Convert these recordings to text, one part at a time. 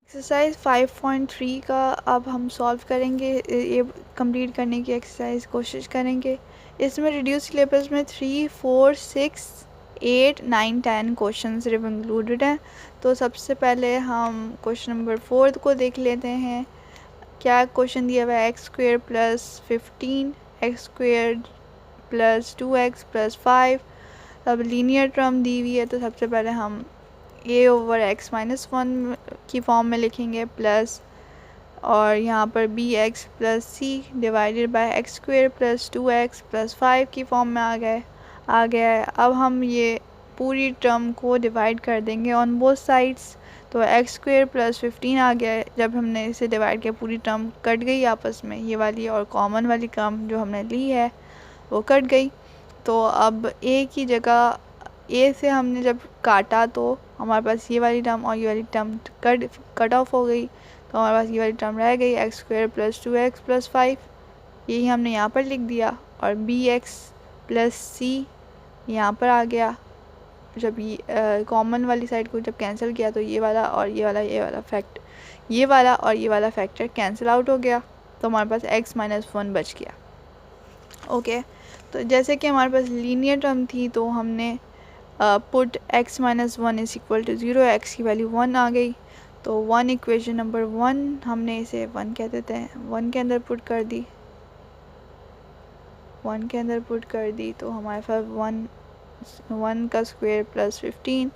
Exercise 5.3 का अब हम सॉल्व करेंगे, ये कंप्लीट करने की एक्सरसाइज कोशिश करेंगे। इसमें रिड्यूस सिलेबस में 3, 4, 6, 8, 9, 10 क्वेश्चन सिर्फ इंक्लूडेड हैं। तो सबसे पहले हम क्वेश्चन नंबर 4 को देख लेते हैं। क्या क्वेश्चन दिया हुआ है? X square plus 15 x square plus 2x plus 5। अब लीनियर टर्म दी हुई है, तो सबसे पहले हम a ओवर x माइनस 1 की फॉर्म में लिखेंगे प्लस, और यहाँ पर B X plus C divided by X square plus 2x plus 5 की फॉर्म में आ गया है। अब हम ये पूरी टर्म को डिवाइड कर देंगे ऑन बोथ साइड्स। तो एक्स स्क्वेयर प्लस 15 आ गया है। जब हमने इसे डिवाइड किया पूरी टर्म कट गई आपस में, ये वाली और कॉमन वाली टर्म जो हमने ली है वो कट गई। तो अब a की जगह a से हमने जब काटा तो हमारे पास ये वाली टर्म और ये वाली टर्म कट ऑफ हो गई। तो हमारे पास ये वाली टर्म रह गई x square plus 2x plus 5, यही हमने यहाँ पर लिख दिया। और बी एक्स प्लस सी यहाँ पर आ गया। जब ये कॉमन वाली साइड को जब कैंसिल किया तो ये वाला और ये वाला फैक्टर कैंसिल आउट हो गया। तो हमारे पास x माइनस 1 बच गया। ओके, तो जैसे कि हमारे पास लीनियर टर्म थी तो हमने put x minus 1 is equal to 0, X की वैल्यू 1 आ गई। तो 1 इक्वेशन नंबर 1 हमने इसे 1 कह देते हैं, 1 के अंदर पुट कर दी, 1 के अंदर पुट कर दी। तो हमारे पास 1 का स्क्वायर प्लस 15।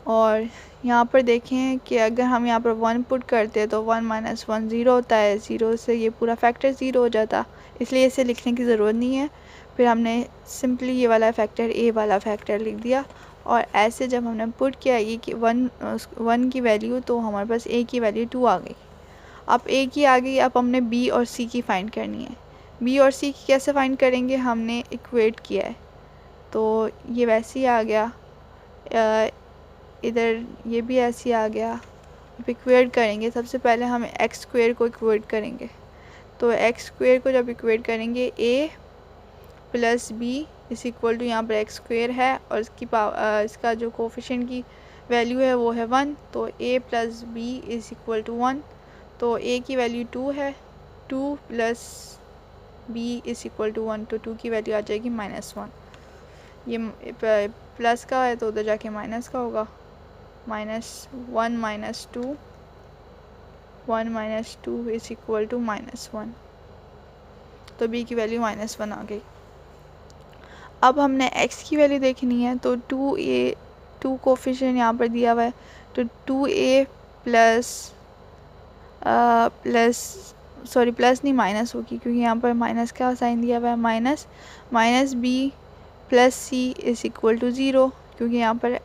और यहाँ पर देखें कि अगर हम यहाँ पर 1 पुट करते हैं तो 1 माइनस 1 ज़ीरो होता है, ज़ीरो से ये पूरा फैक्टर ज़ीरो हो जाता, इसलिए इसे लिखने की ज़रूरत नहीं है। फिर हमने सिंपली ये वाला फैक्टर a वाला फैक्टर लिख दिया। और ऐसे जब हमने पुट किया ये कि 1 की वैल्यू, तो हमारे पास a की वैल्यू 2 आ गई। अब a की आ गई, अब हमने b और c की फ़ाइंड करनी है। b और c की कैसे फ़ाइंड करेंगे? हमने इक्वेट किया है तो ये वैसे ही आ गया, इधर ये भी ऐसे ही आ गया। अब इक्वेट करेंगे, सबसे पहले हम एक्स स्क्वेयर को इक्वेट करेंगे। तो एक्स स्क्वेयर को जब इक्वेट करेंगे a प्लस बी इस इक्वल टू, यहाँ पर एक्स स्क्वेयर है और इसका जो कोफिशिएंट की वैल्यू है वो है 1, तो a plus B is equal to 1। तो a की वैल्यू 2 है, 2 plus b is equal to 1, तो 2 की वैल्यू आ जाएगी -1। ये प्लस का है तो उधर जाके माइनस का होगा, -1 minus 2, 1 minus 2 is equal to -1। तो b की वैल्यू -1 आ गई। अब हमने x की वैल्यू देखनी है, तो 2 कोफिशिएंट यहाँ पर दिया हुआ है, तो 2a प्लस नहीं माइनस होगी, क्योंकि यहाँ पर माइनस का साइन दिया हुआ है, minus b plus C is equal to 0, क्योंकि यहाँ पर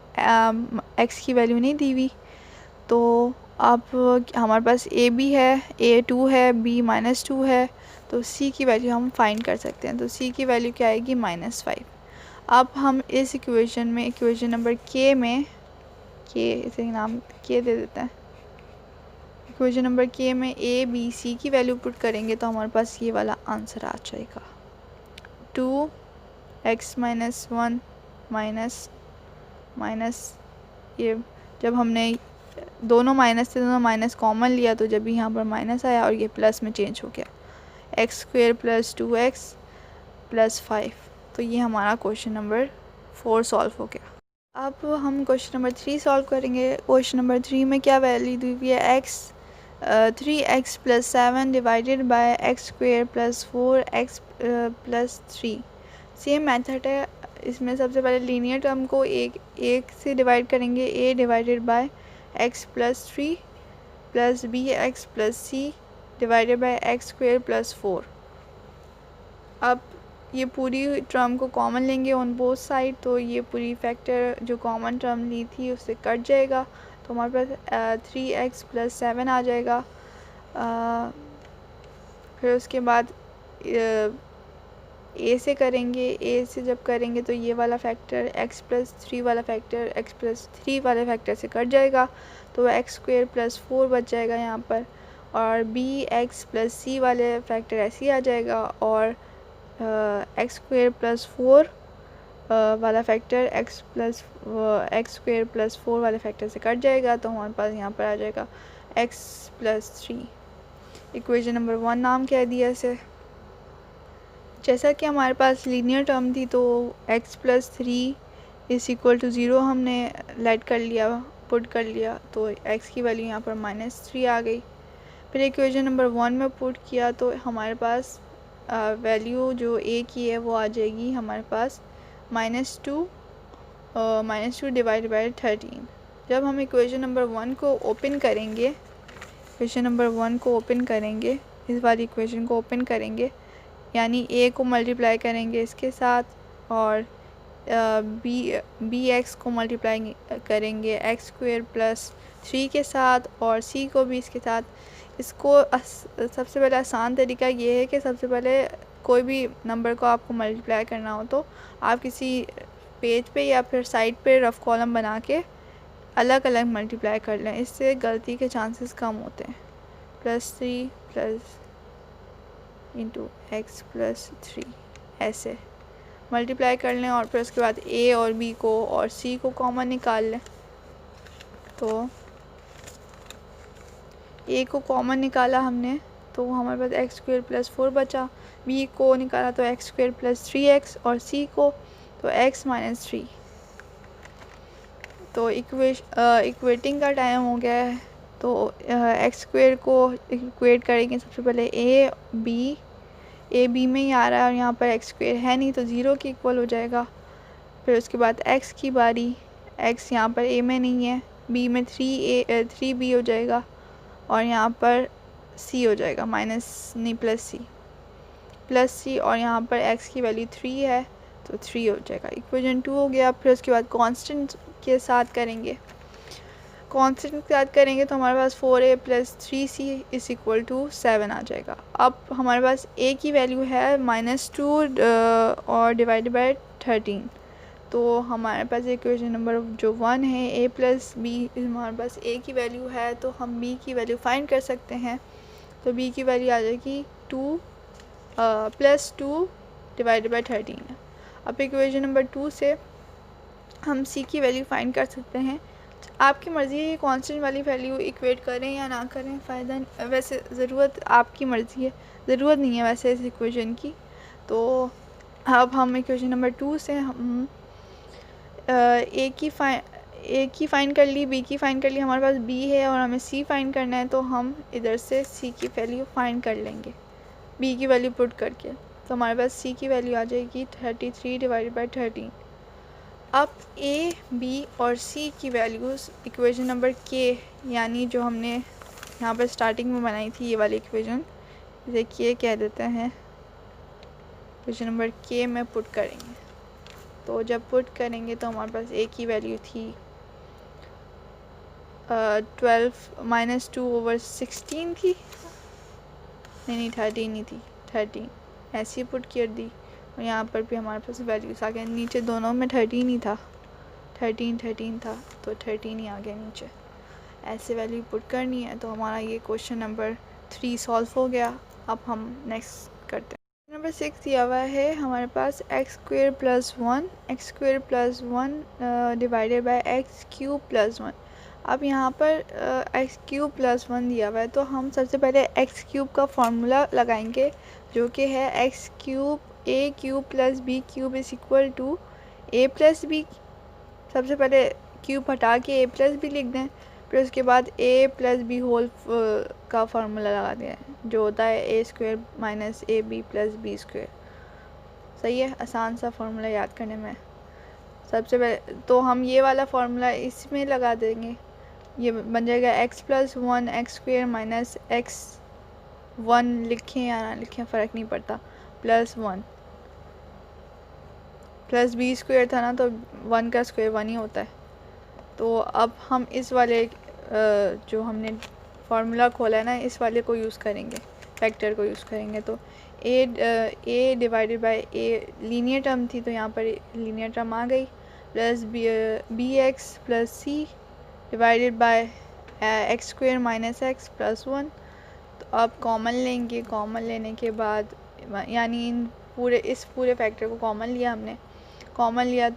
x की वैल्यू नहीं दी हुई। तो अब हमारे पास a भी है, a 2 है, b -2 है, तो c की वैल्यू हम फाइंड कर सकते हैं। तो c की वैल्यू क्या आएगी? -5। अब हम इस इक्वेशन में, इक्वेशन नंबर k में, इसे नाम k दे देते हैं, इक्वेशन नंबर k में a b c की वैल्यू पुट करेंगे तो हमारे पास ये वाला आंसर आ जाएगा। 2x माइनस 1 माइनस ये, जब हमने दोनों माइनस से दोनों माइनस कॉमन लिया तो जब भी यहाँ पर माइनस आया और ये प्लस में चेंज हो गया, x square plus 2x plus 5। तो ये हमारा क्वेश्चन नंबर 4 सॉल्व हो गया। अब हम क्वेश्चन नंबर 3 सॉल्व करेंगे। क्वेश्चन नंबर 3 में क्या वैल्यू दी हुई है? 3x plus 7 divided by X square plus 4x plus 3। Same method है, इसमें सबसे पहले लीनियर टर्म को एक से डिवाइड करेंगे, a divided by x plus 3 plus B X plus C divided by X square plus 4। अब ये पूरी टर्म को कॉमन लेंगे ऑन बोथ साइड, तो ये पूरी फैक्टर जो कॉमन टर्म ली थी उससे कट जाएगा। तो हमारे पास 3x प्लस 7 आ जाएगा। फिर उसके बाद a से करेंगे, a से जब करेंगे तो ये वाला फैक्टर x प्लस 3 वाला फैक्टर x प्लस 3 वाले फैक्टर से कट जाएगा, तो एक्स स्क्वेयर प्लस 4 बच जाएगा यहाँ पर। और बी एक्स प्लस सी वाले फैक्टर ऐसे ही आ जाएगा, और एक्स स्क्वेयर प्लस 4 वाला फैक्टर एक्स स्क्वेयर प्लस 4 वाले फैक्टर से कट जाएगा, तो हमारे पास यहाँ पर आ जाएगा एक्स प्लस 3। इक्वेशन नंबर 1 नाम कह दिया इसे। जैसा कि हमारे पास लीनियर टर्म थी तो x plus 3 is equal to 0 हमने लेट कर लिया, पुट कर लिया, तो x की वैल्यू यहाँ पर -3 आ गई। फिर इक्वेशन नंबर 1 में पुट किया तो हमारे पास वैल्यू जो a की है वो आ जाएगी हमारे पास -2 डिवाइड बाई 13। जब हम इक्वेशन नंबर 1 को ओपन करेंगे, इक्वेशन नंबर 1 को ओपन करेंगे, इस वाली इक्वेशन को ओपन करेंगे, यानी a को मल्टीप्लाई करेंगे इसके साथ और बी एक्स को मल्टीप्लाई करेंगे एक्स स्क्वेयर प्लस 3 के साथ और c को भी इसके साथ। इसको सबसे पहले आसान तरीका ये है कि सबसे पहले कोई भी नंबर को आपको मल्टीप्लाई करना हो तो आप किसी पेज पे या फिर साइड पे रफ कॉलम बना के अलग अलग मल्टीप्लाई कर लें, इससे गलती के चांसेस कम होते हैं। +3 प्लस इंटू एक्स प्लस 3 ऐसे मल्टीप्लाई कर लें और फिर उसके बाद a और b को और c को कॉमन निकाल लें। तो a को कॉमन निकाला हमने तो हमारे पास एक्स स्क्वेयर प्लस 4 बचा, b को निकाला तो एक्स स्क्वेयर प्लस 3x और c को तो x माइनस 3। तो इक्वेटिंग का टाइम हो गया है। तो एक्स स्क्वेयर को इक्वेट करेंगे सबसे पहले ए बी में ही आ रहा है और यहाँ पर एक्स स्क्वेयर है नहीं तो 0 के इक्वल हो जाएगा। फिर उसके बाद x की बारी, x यहाँ पर a में नहीं है, b में 3b हो जाएगा और यहाँ पर c हो जाएगा प्लस सी और यहाँ पर x की वैल्यू 3 है तो 3 हो जाएगा। इक्वेशन 2 हो गया। फिर उसके बाद कांस्टेंट के साथ करेंगे, कांस्टेंट के साथ करेंगे तो हमारे पास 4a plus 3c is equal to 7 आ जाएगा। अब हमारे पास a की वैल्यू है -2 और डिवाइडेड बाय 13। तो हमारे पास इक्वेशन नंबर जो 1 है a प्लस बी, हमारे पास a की वैल्यू है तो हम b की वैल्यू फाइंड कर सकते हैं। तो b की वैल्यू आ जाएगी +2 डिवाइडेड बाय 13। अब इक्वेशन नंबर 2 से हम c की वैल्यू फाइंड कर सकते हैं। आपकी मर्ज़ी है कांस्टेंट वाली वैल्यू इक्वेट करें या ना करें, फ़ायदा वैसे ज़रूरत आपकी मर्ज़ी है, ज़रूरत नहीं है वैसे इस इक्वेशन की। तो अब हम इक्वेशन नंबर 2 से हम ए की फ़ाइंड कर ली, बी की फ़ाइंड कर ली, हमारे पास बी है और हमें सी फ़ाइंड करना है तो हम इधर से सी की वैल्यू फ़ाइंड कर लेंगे बी की वैल्यू पुट करके। तो हमारे पास सी की वैल्यू आ जाएगी 33 डिवाइडेड बाई 13। अब ए बी और सी की वैल्यूज़ इक्वेशन नंबर के, यानी जो हमने यहाँ पर स्टार्टिंग में बनाई थी ये वाली इक्वेशन, इसे के कह देते हैं, इक्वेशन नंबर के में पुट करेंगे। तो जब पुट करेंगे तो हमारे पास ए की वैल्यू थी 12 -2 ओवर 16 थी, नहीं 13 ही थी, 13 ऐसी पुट कर दी और यहाँ पर भी हमारे पास वैल्यूज़ आ गए। नीचे दोनों में 13 ही था, 13 था तो 13 ही आ गया नीचे। ऐसे वैल्यू पुट करनी है। तो हमारा ये क्वेश्चन नंबर 3 सॉल्व हो गया। अब हम नेक्स्ट करते हैं। नंबर 6 दिया हुआ है हमारे पास X square plus 1 divided by X cube plus 1। अब यहाँ पर एक्स क्यूब प्लस 1 दिया हुआ है तो हम सबसे पहले एक्स क्यूब का फॉर्मूला लगाएंगे जो कि है X cube A cube plus B cube is equal to A plus B. सबसे पहले क्यूब हटा के ए प्लस बी लिख दें, फिर उसके बाद ए प्लस बी होल का फार्मूला लगा दें जो होता है A square minus A B plus B square. सही है, आसान सा फार्मूला याद करने में। सबसे पहले तो हम ये वाला फार्मूला इसमें लगा देंगे, ये बन जाएगा x plus 1 x square minus x 1 लिखें या ना लिखें फ़र्क नहीं पड़ता, +1 प्लस बी स्क्वेयर था ना तो 1 का स्क्वेयर 1 ही होता है। तो अब हम इस वाले जो हमने फार्मूला खोला है ना इस वाले को यूज़ करेंगे, फैक्टर को यूज़ करेंगे। तो A divided by A linear term थी तो यहाँ पर लीनियर टर्म आ गई, plus B X plus C divided by X square minus X plus 1। तो अब कॉमन लेंगे, कॉमन लेने के बाद यानी इस पूरे फैक्टर को कॉमन लिया हमने, कॉमन लिया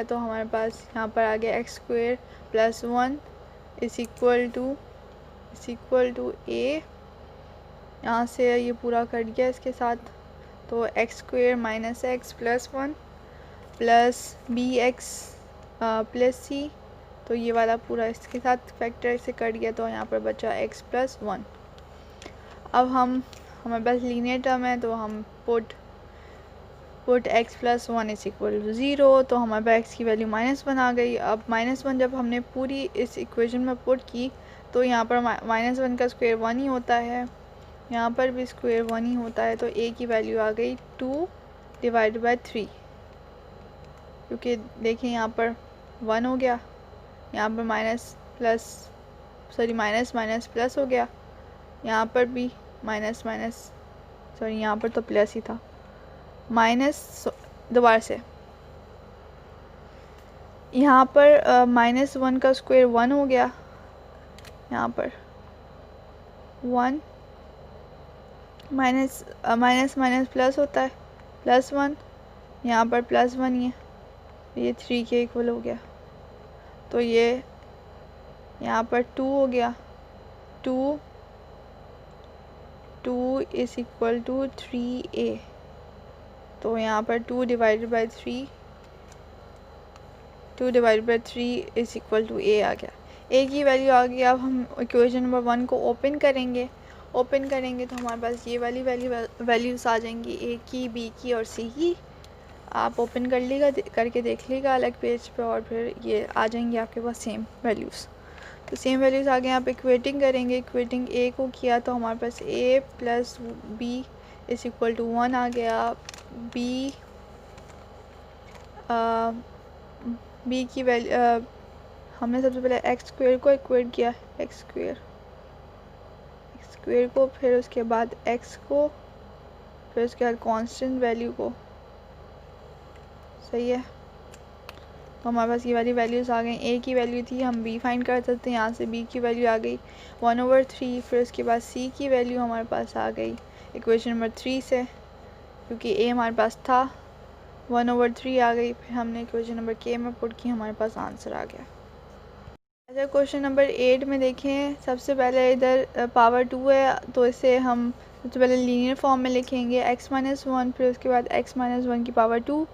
तो हमारे पास यहाँ पर आ गया एक्स स्क्वेयर प्लस 1 इस इक्वल टू ए, यहाँ से ये पूरा कट गया इसके साथ, तो X square minus X plus 1 plus B X plus C, तो ये वाला पूरा इसके साथ फैक्टर से कट गया, तो यहाँ पर बचा x प्लस 1। अब हमारे पास लीनियर टर्म है, तो हम put x plus 1 is equal to 0, तो हमारे पास x की वैल्यू -1 आ गई। अब -1 जब हमने पूरी इस इक्वेशन में पुट की, तो यहाँ पर -1 का स्क्वायर 1 ही होता है, यहाँ पर भी स्क्वायर 1 ही होता है, तो a की वैल्यू आ गई 2 डिवाइड बाई 3, क्योंकि देखिए यहाँ पर 1 हो गया, यहाँ पर माइनस माइनस प्लस हो गया, यहाँ पर भी यहाँ पर तो प्लस ही था, माइनस दोबारा से यहाँ पर -1 का स्क्वायर 1 हो गया, यहाँ पर 1 माइनस माइनस प्लस होता है, प्लस 1, यहाँ पर प्लस 1 ही है, ये 3 के इक्वल हो गया, तो ये यहाँ पर 2 हो गया, 2 इज इक्वल टू 3a, तो यहाँ पर 2 divided by 3 is equal to a आ गया, a की वैल्यू आ गई। अब हम इक्वेशन नंबर 1 को ओपन करेंगे तो हमारे पास ये वाली वैल्यूज़ आ जाएंगी, a की, b की और c की। आप ओपन करके देख लीजिएगा अलग पेज पे, और फिर ये आ जाएंगी आपके पास सेम वैल्यूज़। तो सेम वैल्यूज़ आ गए, आप इक्वेटिंग करेंगे, इक्वेटिंग a को किया तो हमारे पास a plus b is equal to 1 आ गया, b की वैल्यू हमने सबसे पहले एक्स स्क्वेयर को इक्वेट किया, एक्स स्क्वेयर को, फिर उसके बाद x को, फिर उसके बाद कांस्टेंट वैल्यू को, सही है। तो हमारे पास ये वाली वैल्यूज़ आ गई, a की वैल्यू थी, हम b फाइंड कर सकते हैं, यहाँ से b की वैल्यू आ गई 1/3, फिर उसके बाद c की वैल्यू हमारे पास आ गई इक्वेशन नंबर 3 से, क्योंकि a हमारे पास था, 1/3 आ गई, फिर हमने इक्वेशन नंबर k में पुट की, हमारे पास आंसर आ गया। अच्छा, क्वेश्चन नंबर 8 में देखें, सबसे पहले इधर पावर 2 है, तो इसे हम सबसे पहले लीनियर फॉर्म में लिखेंगे, x-1, फिर उसके बाद x-1 की power 2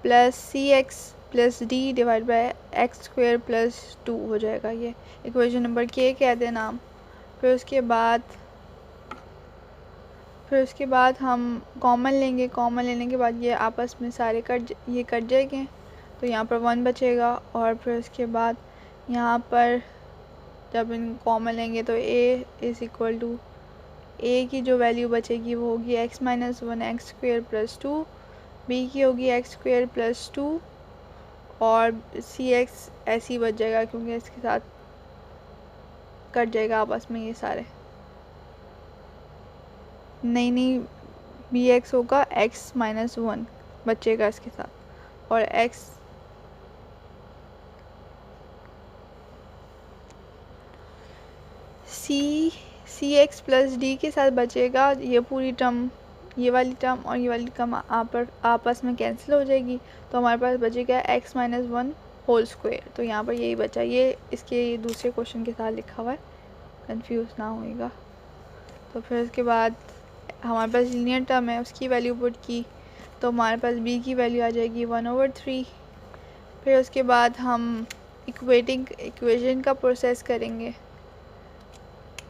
plus cx plus D divide by x square plus 2 हो जाएगा, ये इक्वेशन नंबर k कह दें नाम। फिर उसके बाद हम कॉमन लेंगे, कॉमन लेने के बाद ये आपस में सारे कट जाएंगे, तो यहाँ पर 1 बचेगा, और फिर उसके बाद यहाँ पर जब इन कॉमन लेंगे तो a is equal to a की जो वैल्यू बचेगी वो होगी x-1 x square plus 2, b की होगी एक्स स्क्वेयर प्लस 2, और cx ऐसे ही बच जाएगा क्योंकि इसके साथ कट जाएगा आपस में ये सारे, नहीं bx होगा x-1 बचेगा इसके साथ, और सी एक्स प्लस डी के साथ बचेगा, ये पूरी टर्म, ये वाली टर्म और ये वाली टर्म आपस में कैंसिल हो जाएगी, तो हमारे पास बचेगा x-1 होल स्क्वायर, तो यहाँ पर यही बचा, ये इसके दूसरे क्वेश्चन के साथ लिखा हुआ है, कंफ्यूज ना होएगा। तो फिर उसके बाद हमारे पास लीनियर टर्म है, उसकी वैल्यू पुट की, तो हमारे पास b की वैल्यू आ जाएगी 1/3। फिर उसके बाद हम इक्वेशन का प्रोसेस करेंगे।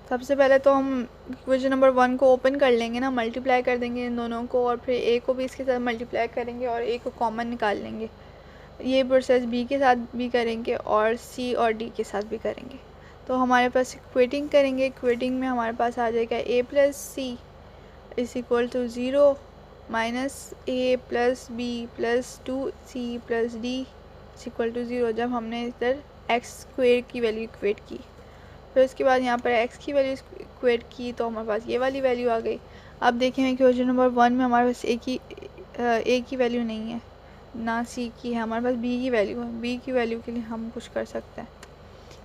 सबसे पहले तो हम इक्वेशन नंबर 1 को ओपन कर लेंगे ना, मल्टीप्लाई कर देंगे इन दोनों को, और फिर a को भी इसके साथ मल्टीप्लाई करेंगे और a को कॉमन निकाल लेंगे। ये प्रोसेस b के साथ भी करेंगे और c और d के साथ भी करेंगे। तो हमारे पास इक्वेटिंग करेंगे, इक्वेटिंग में हमारे पास आ जाएगा a plus C is equal to 0 minus a plus b plus 2c plus d is equal to 0, जब हमने इधर एक्स स्क्वेयर की वैल्यू इक्वेट की। फिर उसके बाद यहाँ पर x की वैल्यू इक्वेट की, तो हमारे पास ये वाली वैल्यू आ गई। अब देखें इक्वेशन नंबर 1 में हमारे पास a की वैल्यू नहीं है, ना c की है, हमारे पास b की वैल्यू है, b की वैल्यू के लिए हम कुछ कर सकते हैं।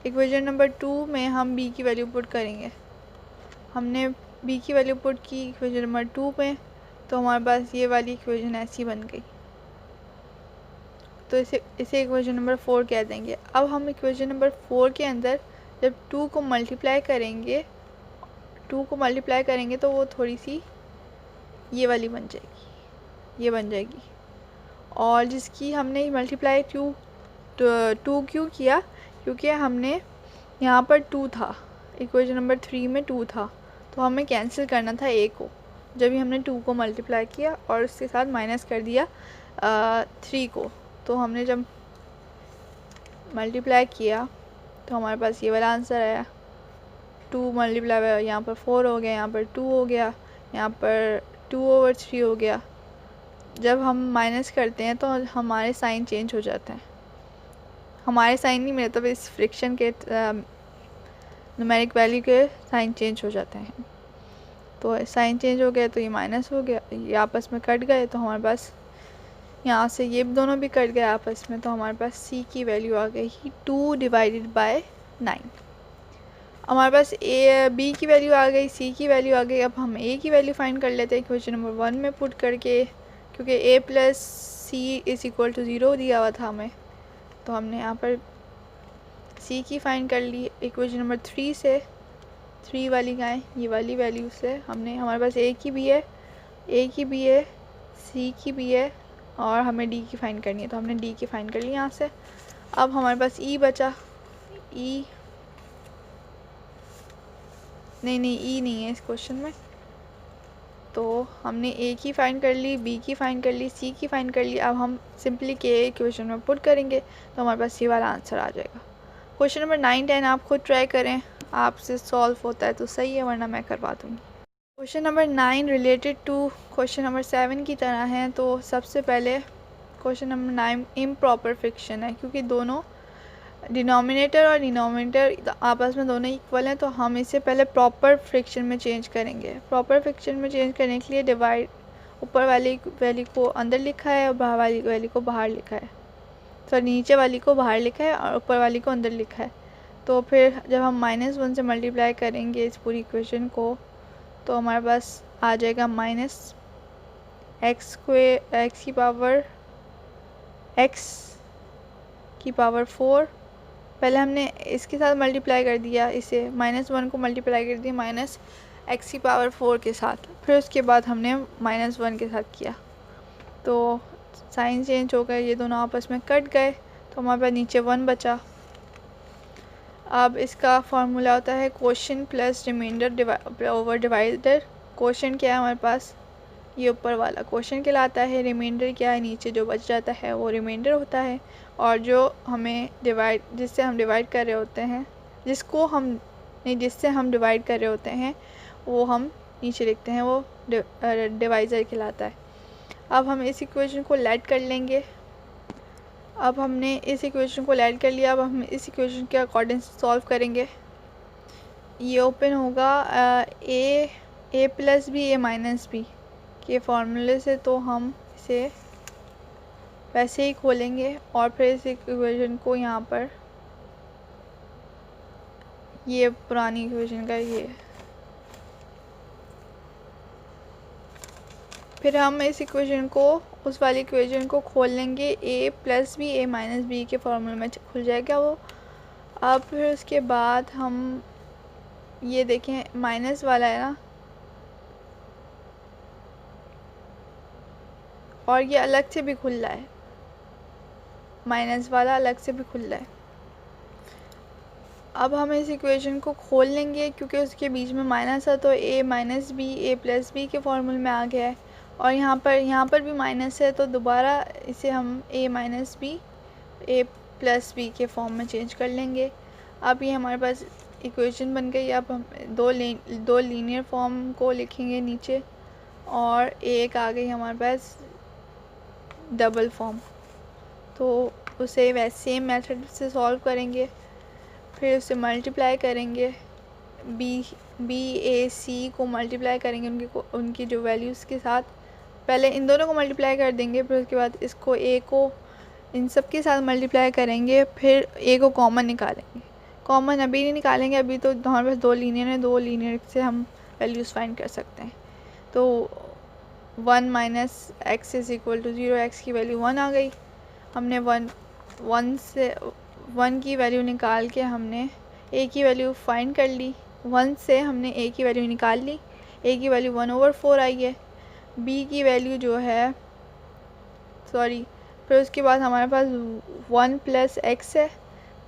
इक्वेशन नंबर 2 में हम b की वैल्यू पुट करेंगे, हमने b की वैल्यू पुट की इक्वेशन नंबर 2 में, तो हमारे पास ये वाली इक्वेशन ऐसी बन गई, तो इसे इक्वेशन नंबर 4 कह देंगे। अब हम इक्वेशन नंबर 4 के अंदर जब 2 को मल्टीप्लाई करेंगे तो वो थोड़ी सी ये वाली बन जाएगी, ये बन जाएगी। और जिसकी हमने मल्टीप्लाई 2 क्यों किया, क्योंकि हमने यहाँ पर 2 था, इक्वेशन नंबर 3 में 2 था, तो हमें कैंसिल करना था a को। जब भी हमने 2 को मल्टीप्लाई किया और उसके साथ माइनस कर दिया 3 को, तो हमने जब मल्टीप्लाई किया तो हमारे पास ये वाला आंसर आया। 2 मल्टीप्लाई यहाँ पर 4 हो गया, यहाँ पर 2 हो गया, यहाँ पर 2/3 हो गया। जब हम माइनस करते हैं तो हमारे साइन चेंज हो जाते हैं। हमारे साइन नहीं, मेरे तो इस फ्रिक्शन के न्यूमेरिक वैल्यू के साइन चेंज हो जाते हैं। तो साइन चेंज हो गया तो ये माइनस हो गया, ये आपस में कट गए, तो हमारे पास यहाँ से ये दोनों भी कट गए आपस में, तो हमारे पास c की वैल्यू आ गई 2/9। हमारे पास b की वैल्यू आ गई, c की वैल्यू आ गई। अब हम a की वैल्यू फाइंड कर लेते हैं क्वेश्चन नंबर 1 में पुट करके, क्योंकि a + c = 0 दिया हुआ था हमें, तो हमने यहाँ पर c की फाइंड कर ली इक्वेशन नंबर 3 से। 3 वाली का है, ये वाली वैल्यू से हमने, हमारे पास a की भी है, c की भी है, और हमें d की फाइंड करनी है, तो हमने d की फाइंड कर ली यहाँ से। अब हमारे पास e बचा, e नहीं है इस क्वेश्चन में, तो हमने a की फाइंड कर ली, b की फाइंड कर ली, c की फाइंड कर ली। अब हम सिंपली k इक्वेशन में पुट करेंगे तो हमारे पास ये वाला आंसर आ जाएगा। क्वेश्चन नंबर 9, 10 आप खुद ट्राई करें, आपसे सॉल्व होता है तो सही है, वरना मैं करवा दूँगी। Question number 9 related to question number 7 की तरह है। तो सबसे पहले क्वेश्चन नंबर 9 इम्प्रॉपर फ्रिक्शन है, क्योंकि दोनों डिनोमिनेटर और डिनोमिनेटर आपस में दोनों इक्वल हैं, तो हम इसे पहले प्रॉपर फ्रिक्शन में चेंज करेंगे। प्रॉपर फ्रिक्शन में चेंज करने के लिए डिवाइड, ऊपर वाली वैल्यू को अंदर लिखा है और बाहर वाली वैल्यू को बाहर लिखा है, तो नीचे वाली को बाहर लिखा है और ऊपर वाली को अंदर लिखा है। तो फिर जब हम -1 से मल्टीप्लाई करेंगे इस पूरी इक्वेशन को, तो हमारे पास आ जाएगा -x⁴। पहले हमने इसके साथ मल्टीप्लाई कर दिया, इसे -1 को मल्टीप्लाई कर दिया -x⁴ के साथ, फिर उसके बाद हमने -1 के साथ किया, तो साइन चेंज हो गए, ये दोनों आपस में कट गए, तो हमारे पास नीचे 1 बचा। अब इसका फार्मूला होता है quotient plus remainder over divider. Quotient क्या है हमारे पास, ये ऊपर वाला क्वोशंट कहलाता है, रिमाइंडर क्या है, नीचे जो बच जाता है वो रिमाइंडर होता है, और जो हमें जिससे हम डिवाइड कर रहे होते हैं, जिससे हम डिवाइड कर रहे होते हैं वो हम नीचे लिखते हैं, वो डिवाइज़र कहलाता है। अब हम इस इक्वेशन को लेट कर लेंगे। अब हमने इस इक्वेशन को लेट कर लिया, अब हम इस इक्वेशन के अकॉर्डिंग सॉल्व करेंगे। ये ओपन होगा a + b a - b के फार्मूले से, तो हम इसे वैसे ही खोलेंगे और फिर इस इक्वेशन को यहाँ पर, ये पुरानी इक्वेशन का ये, फिर हम इस इक्वेशन को उस वाली इक्वेशन को खोल लेंगे, a + b a - b के फार्मूले में खुल जाएगा वो। अब फिर उसके बाद हम ये देखें माइनस वाला है ना, और ये अलग से भी खुल रहा है, माइनस वाला अलग से भी खुल रहा है। अब हम इस इक्वेशन को खोल लेंगे, क्योंकि उसके बीच में माइनस है, तो a - b a + b के फार्मूले में आ गया है, और यहाँ पर भी माइनस है, तो दोबारा इसे हम a - b a + b के फॉर्म में चेंज कर लेंगे। अब ये हमारे पास इक्वेशन बन गई। अब हम दो लीनियर फॉर्म को लिखेंगे नीचे, और एक आ गई हमारे पास डबल फॉर्म, तो उसे वैसे सेम मेथड से सॉल्व करेंगे, फिर उसे मल्टीप्लाई करेंगे, b a c को मल्टीप्लाई करेंगे उनकी जो वैल्यूज़ के साथ। पहले इन दोनों को मल्टीप्लाई कर देंगे, फिर उसके बाद इसको a को इन सब के साथ मल्टीप्लाई करेंगे, फिर a को कॉमन निकालेंगे। कॉमन अभी नहीं निकालेंगे, अभी तो हमारे पास दो लीनियर है, दो लीनियर से हम वैल्यूज़ फाइंड कर सकते हैं। तो 1 - x = 0, x की वैल्यू 1 आ गई। हमने 1 से 1 की वैल्यू निकाल के हमने ए की वैल्यू फाइंड कर ली, 1 से हमने ए की वैल्यू निकाल ली, ए की वैल्यू 1/4 आई है। बी की वैल्यू जो है फिर उसके बाद हमारे पास 1 + x है,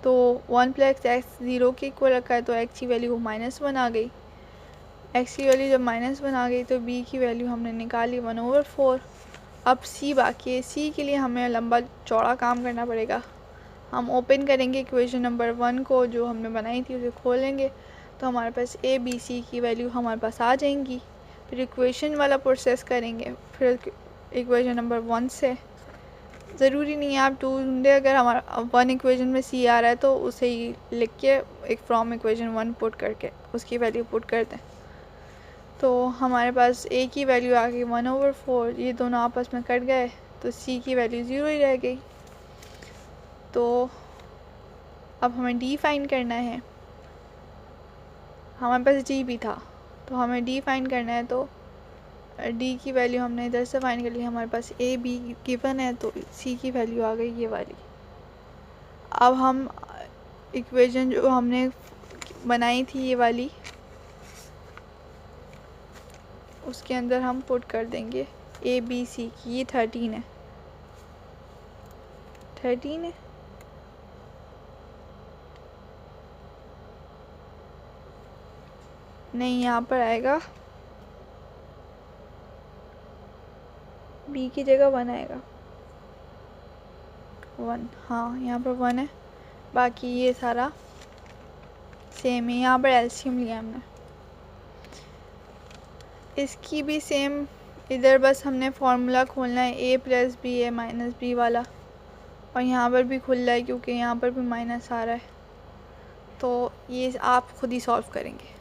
तो 1 + x 0 के इक्वल रखा है, तो x की वैल्यू -1 आ गई। x की वैल्यू जब -1 आ गई तो b की वैल्यू हमने निकाली 1/4। अब c बाकी है, c के लिए हमें लंबा चौड़ा काम करना पड़ेगा। हम ओपन करेंगे इक्वेशन नंबर 1 को जो हमने बनाई थी, उसे खोलेंगे तो हमारे पास a b c की वैल्यू हमारे पास आ जाएंगी। फिर इक्वेशन वाला प्रोसेस करेंगे, फिर इक्वेशन नंबर 1 से, ज़रूरी नहीं है आप 2 ढूंढे, अगर हमारा 1 इक्वेशन में c आ रहा है तो उसे ही लिख के एक फ्रॉम इक्वेशन 1 पुट करके उसकी वैल्यू पुट कर दें। तो हमारे पास a की वैल्यू आ गई 1/4, ये दोनों आपस में कट गए तो c की वैल्यू 0 ही रह गई। तो अब हमें d फाइंड करना है, हमारे पास d भी था तो हमें d फाइंड करना है, तो d की वैल्यू हमने इधर से फाइंड कर ली, हमारे पास a b गिवन है तो c की वैल्यू आ गई ये वाली। अब हम इक्वेशन जो हमने बनाई थी ये वाली, उसके अंदर हम पुट कर देंगे a b c की, ये 13 है, 13 है, नहीं यहाँ पर आएगा b की जगह 1 आएगा, 1, हाँ यहाँ पर 1 है, बाकी ये सारा सेम है। यहाँ पर एलसीएम लिया हमने, इसकी भी सेम, इधर बस हमने फार्मूला खोलना है a + b a - b वाला, और यहाँ पर भी खुल रहा है क्योंकि यहाँ पर भी माइनस आ रहा है, तो ये आप खुद ही सॉल्व करेंगे।